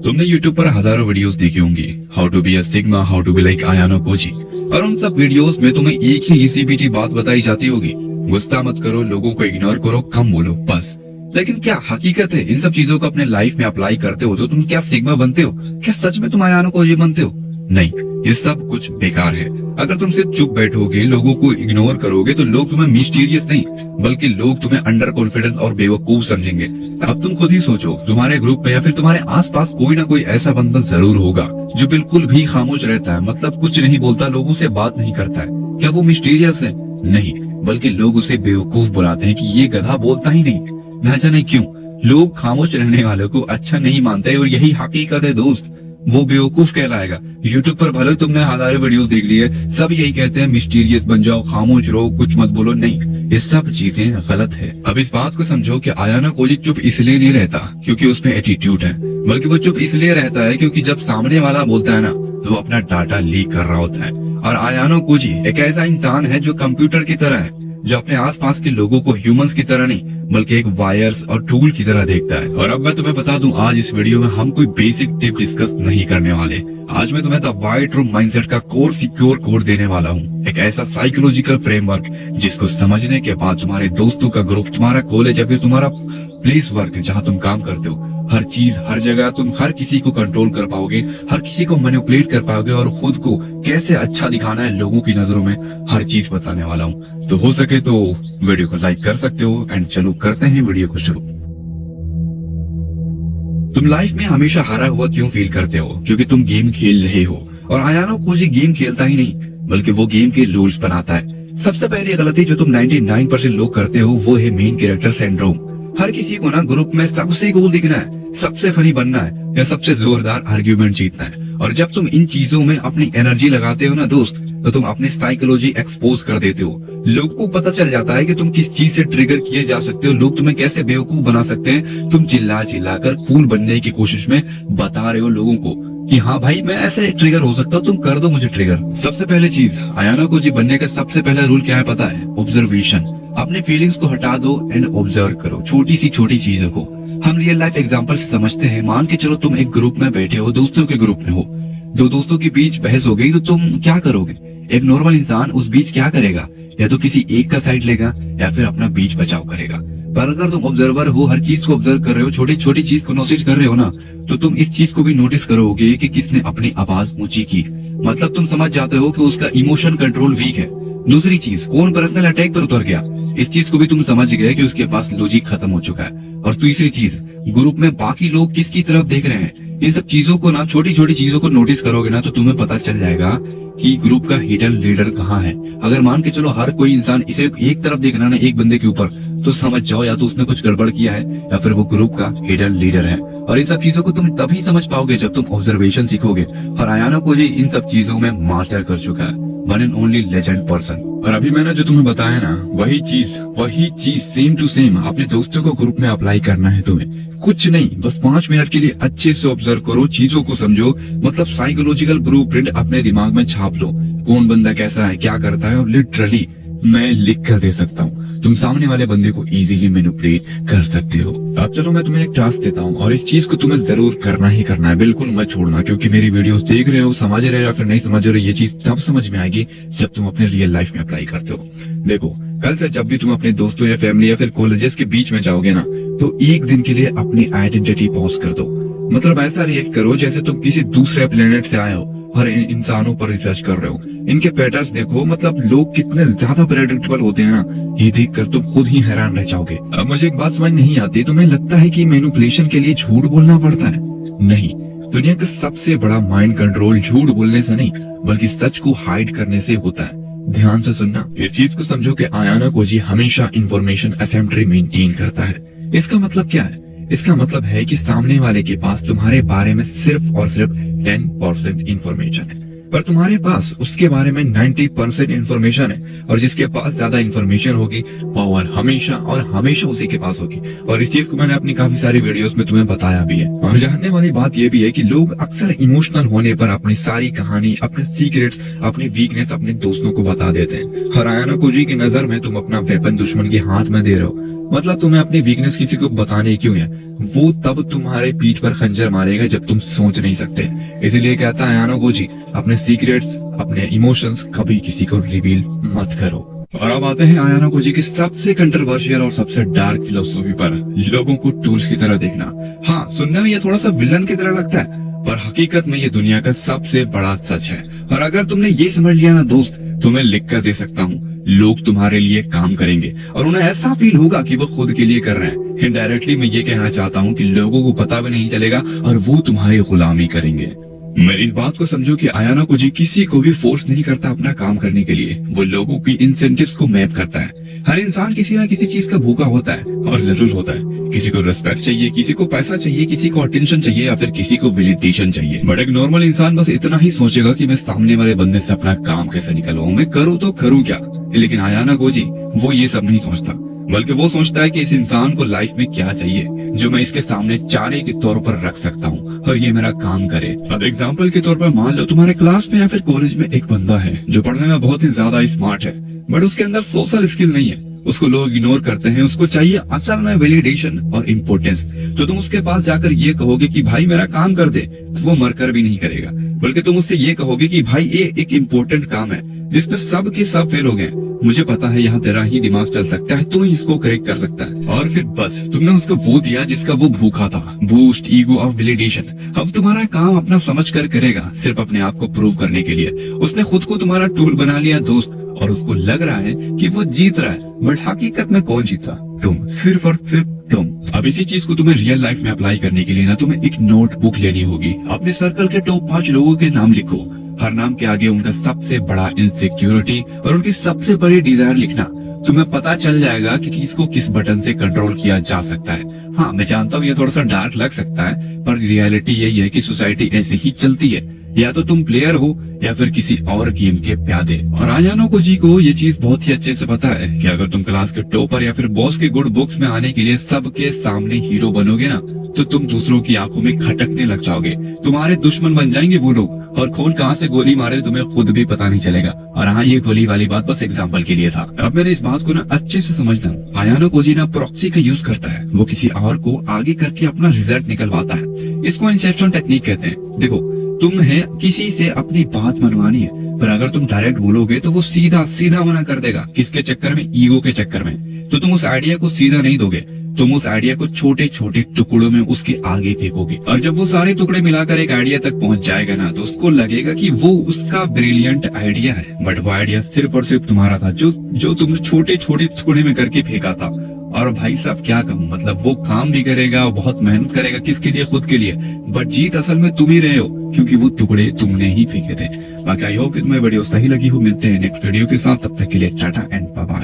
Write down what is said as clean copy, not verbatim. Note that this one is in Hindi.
तुमने YouTube पर हजारों वीडियोस देखी होंगी, how to be a sigma, how to be like Ayanokoji. और उन सब वीडियोस में तुम्हें एक ही घिसी पीटी बात बताई जाती होगी, गुस्सा मत करो, लोगों को इग्नोर करो, कम बोलो, बस। लेकिन क्या हकीकत है इन सब चीजों को अपने लाइफ में अप्लाई करते हो तो तुम क्या सिग्मा बनते हो? क्या सच में तुम आयानो कोजी बनते हो? नहीं, ये सब कुछ बेकार है। अगर तुम सिर्फ चुप बैठोगे, लोगों को इग्नोर करोगे तो लोग तुम्हें मिस्टीरियस नहीं बल्कि लोग तुम्हें अंडर कॉन्फिडेंट और बेवकूफ समझेंगे। अब तुम खुद ही सोचो, तुम्हारे ग्रुप में या फिर तुम्हारे आसपास कोई ना कोई ऐसा बंदा जरूर होगा जो बिल्कुल भी खामोश रहता है, मतलब कुछ नहीं बोलता, लोगों से बात नहीं करता है। क्या वो मिस्टीरियस है? नहीं, बल्कि लोग उसे बेवकूफ बुलाते हैं कि ये गधा बोलता ही नहीं। न जाने क्यों लोग खामोश रहने वालों को अच्छा नहीं मानते और यही हकीकत है दोस्त, वो बेवकूफ कहलाएगा। यूट्यूब पर भले तुमने हजारों वीडियोस देख ली है, सब यही कहते हैं मिस्टीरियस बन जाओ, खामोश रहो, कुछ मत बोलो। नहीं, ये सब चीजें गलत है। अब इस बात को समझो कि आयानो कोजी चुप इसलिए नहीं रहता क्योंकि उसमें एटीट्यूड है, बल्कि वो चुप इसलिए रहता है क्योंकि जब सामने वाला बोलता है ना तो वो अपना डाटा लीक कर रहा होता है। और आयानो कोजी एक ऐसा इंसान है जो कंप्यूटर की तरह है, जो अपने आसपास के लोगों को ह्यूमंस की तरह नहीं बल्कि एक वायर्स और टूल की तरह देखता है। और अब मैं तुम्हें बता दूं, आज इस वीडियो में हम कोई बेसिक टिप डिस्कस नहीं करने वाले। आज मैं तुम्हें द वाइट रूम माइंडसेट का कोर सिक्योर कोड देने वाला हूँ, एक ऐसा साइकोलॉजिकल फ्रेमवर्क जिसको समझने के बाद तुम्हारे दोस्तों का ग्रुप, तुम्हारा कॉलेज या फिर तुम्हारा प्लेस वर्क जहाँ तुम काम करते हो, हर चीज हर जगह तुम हर किसी को कंट्रोल कर पाओगे, हर किसी को मैनिपुलेट कर पाओगे और खुद को कैसे अच्छा दिखाना है लोगों की नजरों में, हर चीज बताने वाला हूँ। तो हो सके तो वीडियो को लाइक कर सकते हो एंड चलो करते हैं वीडियो को शुरू। तुम लाइफ में हमेशा हारा हुआ क्यों फील करते हो? क्योंकि तुम गेम खेल रहे हो। और आयानो कोजी गेम खेलता ही नहीं बल्कि वो गेम के रूल्स बनाता है। सबसे पहली गलती जो तुम 99% लोग करते हो वो है मेन कैरेक्टर सिंड्रोम। हर किसी को ना ग्रुप में सबसे कूल दिखना है, सबसे फनी बनना है या सबसे जोरदार आर्ग्यूमेंट जीतना है। और जब तुम इन चीजों में अपनी एनर्जी लगाते हो ना दोस्त, तो तुम अपनी साइकोलॉजी एक्सपोज कर देते हो। लोगों को पता चल जाता है कि तुम किस चीज से ट्रिगर किए जा सकते हो, लोग तुम्हें कैसे बेवकूफ बना सकते हैं। तुम चिल्ला चिल्ला कर कूल बनने की कोशिश में बता रहे हो लोगों को कि हाँ भाई मैं ऐसे ट्रिगर हो सकता हूँ, तुम कर दो मुझे ट्रिगर। सबसे पहले चीज, आयानो कोजी बनने का सबसे पहला रूल क्या है पता है? ऑब्जर्वेशन। अपने फीलिंग्स को हटा दो एंड ऑब्जर्व करो छोटी सी छोटी चीजों को। हम रियल लाइफ एग्जांपल से समझते हैं। मान के चलो तुम एक ग्रुप में बैठे हो, दोस्तों के ग्रुप में हो, दो दोस्तों के बीच बहस हो गई तो तुम क्या करोगे? एक नॉर्मल इंसान उस बीच क्या करेगा? या तो किसी एक का साइड लेगा या फिर अपना बीच बचाव करेगा। पर अगर तुम ऑब्जर्वर हो, हर चीज को ऑब्जर्व कर रहे हो, छोटी छोटी चीज को नोटिस कर रहे हो ना, तो तुम इस चीज को भी नोटिस करोगे कि किसने अपनी आवाज ऊंची की। मतलब तुम समझ जाते हो कि उसका इमोशन कंट्रोल वीक है। दूसरी चीज, कौन पर्सनल अटैक पर उतर गया, इस चीज को भी तुम समझ गए कि उसके पास लॉजिक खत्म हो चुका है। और तीसरी चीज, ग्रुप में बाकी लोग किसकी तरफ देख रहे हैं। इन सब चीजों को ना, छोटी छोटी चीजों को नोटिस करोगे ना तो तुम्हें पता चल जाएगा कि ग्रुप का हिडन लीडर कहाँ है। अगर मान के चलो हर कोई इंसान इसे एक तरफ देख रहा है ना, एक बंदे के ऊपर, तो समझ जाओ या तो उसने कुछ गड़बड़ किया है या फिर वो ग्रुप का हिडन लीडर है। और इन सब चीजों को तुम तभी समझ पाओगे जब तुम ऑब्जर्वेशन सीखोगे। और आयानो कोजी इन सब चीजों में मास्टर कर चुका है, one and only legend person. और अभी मैंने जो तुम्हें बताया ना, वही चीज सेम टू सेम अपने दोस्तों को ग्रुप में अप्लाई करना है तुम्हें। कुछ नहीं, बस 5 मिनट के लिए अच्छे से ऑब्जर्व करो, चीजों को समझो, मतलब साइकोलॉजिकल ब्लूप्रिंट अपने दिमाग में छाप लो। कौन बंदा कैसा है, क्या करता है, और लिटरली मैं लिख कर दे सकता हूँ। तुम सामने वाले बंदे को इजीली मैनिपुलेट कर सकते हो। अब चलो मैं तुम्हें एक टास्क देता हूँ और इस चीज को तुम्हें जरूर करना ही करना है, बिल्कुल मत छोड़ना। क्योंकि मेरी वीडियोस देख रहे हो, समझ रहे हो या फिर नहीं समझ रहे हो, ये चीज तब समझ में आएगी जब तुम अपने रियल लाइफ में अप्लाई करते हो। देखो, कल से जब भी तुम अपने दोस्तों या फैमिली या फिर कॉलेजेस के बीच में जाओगे ना, तो एक दिन के लिए अपनी आइडेंटिटी पॉज कर दो। मतलब ऐसा रिएक्ट करो जैसे तुम किसी दूसरे प्लेनेट से आए हो और इन इंसानों पर रिसर्च कर रहे हो। इनके पैटर्न्स देखो, मतलब लोग कितने ज्यादा प्रेडिक्टेबल होते हैं ना, ये देखकर तुम खुद ही हैरान रह जाओगे। अब मुझे एक बात समझ नहीं आती, तुम्हें लगता है कि मैनिपुलेशन के लिए झूठ बोलना पड़ता है? नहीं, दुनिया का सबसे बड़ा माइंड कंट्रोल झूठ बोलने से नहीं बल्कि सच को हाइड करने से होता है। ध्यान से सुनना, इस चीज को समझो कि आयानो कोजी हमेशा इंफॉर्मेशन असेंबली मेंटेन करता है। इसका मतलब क्या है? इसका मतलब है कि सामने वाले के पास तुम्हारे बारे में सिर्फ और सिर्फ 10% इंफॉर्मेशन है। पर तुम्हारे पास उसके बारे में 90% इन्फॉर्मेशन है, और जिसके पास ज्यादा इन्फॉर्मेशन होगी पावर हमेशा और हमेशा उसी के पास होगी। और इस चीज को मैंने अपनी काफी सारी वीडियोस में तुम्हें बताया भी है। और जानने वाली बात यह भी है कि लोग अक्सर इमोशनल होने पर अपनी सारी कहानी, अपने सीक्रेट्स, अपनी वीकनेस अपने दोस्तों को बता देते हैं। और आयाना कोजी की नजर में तुम अपना वेपन दुश्मन के हाथ में दे रहे हो, मतलब तुम्हें अपनी वीकनेस किसी को बताने क्यों है? वो तब तुम्हारे पीठ पर खंजर मारेगा जब तुम सोच नहीं सकते। इसीलिए कहता है आयाना कोजी, अपने सीक्रेट्स, अपने इमोशंस कभी किसी को रिवील मत करो। और अब आते हैं आयाना कोजी की सबसे कंट्रोवर्शियल और सबसे डार्क फिलोसॉफी पर, लोगों को टूल्स की तरह देखना। हाँ, सुनने में ये थोड़ा सा विलन की तरह लगता है, पर हकीकत में ये दुनिया का सबसे बड़ा सच है। और अगर तुमने ये समझ लिया ना दोस्त, तो मैं लिख कर दे सकता हूँ, लोग तुम्हारे लिए काम करेंगे और उन्हें ऐसा फील होगा कि वो खुद के लिए कर रहे हैं। इनडायरेक्टली मैं ये कहना चाहता हूँ कि लोगों को पता भी नहीं चलेगा और वो तुम्हारी गुलामी करेंगे। मेरी इस बात को समझो कि आयाना कोजी किसी को भी फोर्स नहीं करता अपना काम करने के लिए, वो लोगों की इंसेंटिव्स को मैप करता है। हर इंसान किसी ना किसी चीज का भूखा होता है, और जरूर होता है। किसी को रिस्पेक्ट चाहिए, किसी को पैसा चाहिए, किसी को अटेंशन चाहिए, या फिर किसी को वैलिडेशन चाहिए। बट एक नॉर्मल इंसान बस इतना ही सोचेगा कि मैं सामने वाले बंदे से अपना काम कैसे निकलवाऊं, मैं करूँ तो करूँ क्या। लेकिन आयाना कोजी वो ये सब नहीं सोचता, बल्कि वो सोचता है कि इस इंसान को लाइफ में क्या चाहिए जो मैं इसके सामने चारे के तौर पर रख सकता हूँ और ये मेरा काम करे। अब एग्जाम्पल के तौर पर मान लो तुम्हारे क्लास में या फिर कॉलेज में एक बंदा है जो पढ़ने में बहुत ही ज्यादा स्मार्ट है, बट उसके अंदर सोशल स्किल नहीं है। उसको लोग इग्नोर करते हैं, उसको चाहिए असल में वैलिडेशन और इम्पोर्टेंस। तो तुम उसके पास जाकर ये कहोगे कि भाई मेरा काम कर दे, तो वो मरकर भी नहीं करेगा, बल्कि तुम उससे ये कहोगे कि भाई ये एक इम्पोर्टेंट काम है जिसमें सब के सब फेल हो गए, मुझे पता है यहाँ तेरा ही दिमाग चल सकता है, तू ही इसको करेक्ट कर सकता है। और फिर बस तुमने उसको वो दिया जिसका वो भूखा था, बूस्ट, ईगो और वैलिडेशन। अब तुम्हारा काम अपना समझ कर करेगा, सिर्फ अपने आप को प्रूव करने के लिए। उसने खुद को तुम्हारा टूल बना लिया दोस्त, और उसको लग रहा है कि वो जीत रहा है, बट हकीकत में कौन जीता? तुम, सिर्फ और सिर्फ तुम। अब इसी चीज को तुम्हें रियल लाइफ में अप्लाई करने के लिए ना तुम्हें एक नोटबुक लेनी होगी। अपने सर्कल के टॉप 5 लोगों के नाम लिखो, हर नाम के आगे उनका सबसे बड़ा इनसिक्योरिटी और उनकी सबसे बड़ी डिजायर लिखना। तुम्हें पता चल जाएगा कि किसको किस बटन से कंट्रोल किया जा सकता है। हाँ, मैं जानता हूँ ये थोड़ा सा डार्क लग सकता है, पर रियलिटी यही है कि सोसाइटी ऐसे ही चलती है, या तो तुम प्लेयर हो या फिर किसी और गेम के प्यादे। और आयाना कोजी को ये चीज बहुत ही अच्छे से पता है कि अगर तुम क्लास के टॉपर या फिर बॉस के गुड बुक्स में आने के लिए सबके सामने हीरो बनोगे ना, तो तुम दूसरों की आंखों में खटकने लग जाओगे। तुम्हारे दुश्मन बन जाएंगे वो लोग, और कौन कहाँ से गोली मारे तुम्हें खुद भी पता नहीं चलेगा। और हाँ, ये गोली वाली बात बस एग्जाम्पल के लिए था। अब मेरे इस बात को ना अच्छे से समझना, आयाना कोजी ना प्रॉक्सी का यूज करता है। वो किसी और को आगे करके अपना रिजल्ट निकलवाता है। इसको इंसेप्शन टेक्निक कहते हैं। देखो, तुम्हें किसी से अपनी बात मनवानी है, पर अगर तुम डायरेक्ट बोलोगे तो वो सीधा सीधा मना कर देगा। किसके चक्कर में? ईगो के चक्कर में। तो तुम उस आइडिया को सीधा नहीं दोगे, तुम उस आइडिया को छोटे छोटे टुकड़ों में उसके आगे फेंकोगे। और जब वो सारे टुकड़े मिलाकर एक आइडिया तक पहुंच जाएगा ना, तो उसको लगेगा कि वो उसका ब्रिलियंट आइडिया है, बट वो आइडिया सिर्फ और सिर्फ तुम्हारा था, जो तुमने छोटे छोटे टुकड़े में करके फेंका था। और भाई साहब क्या कहूँ, मतलब वो काम भी करेगा, बहुत मेहनत करेगा, किसके लिए? खुद के लिए। बट जीत असल में तुम ही रहे हो, क्योंकि वो टुकड़े तुमने ही फेंके थे। बाकी आई होप कि तुम्हें वीडियो सही लगी हो। मिलते हैं नेक्स्ट वीडियो के साथ, तब तक के लिए टाटा एंड बाय बाय।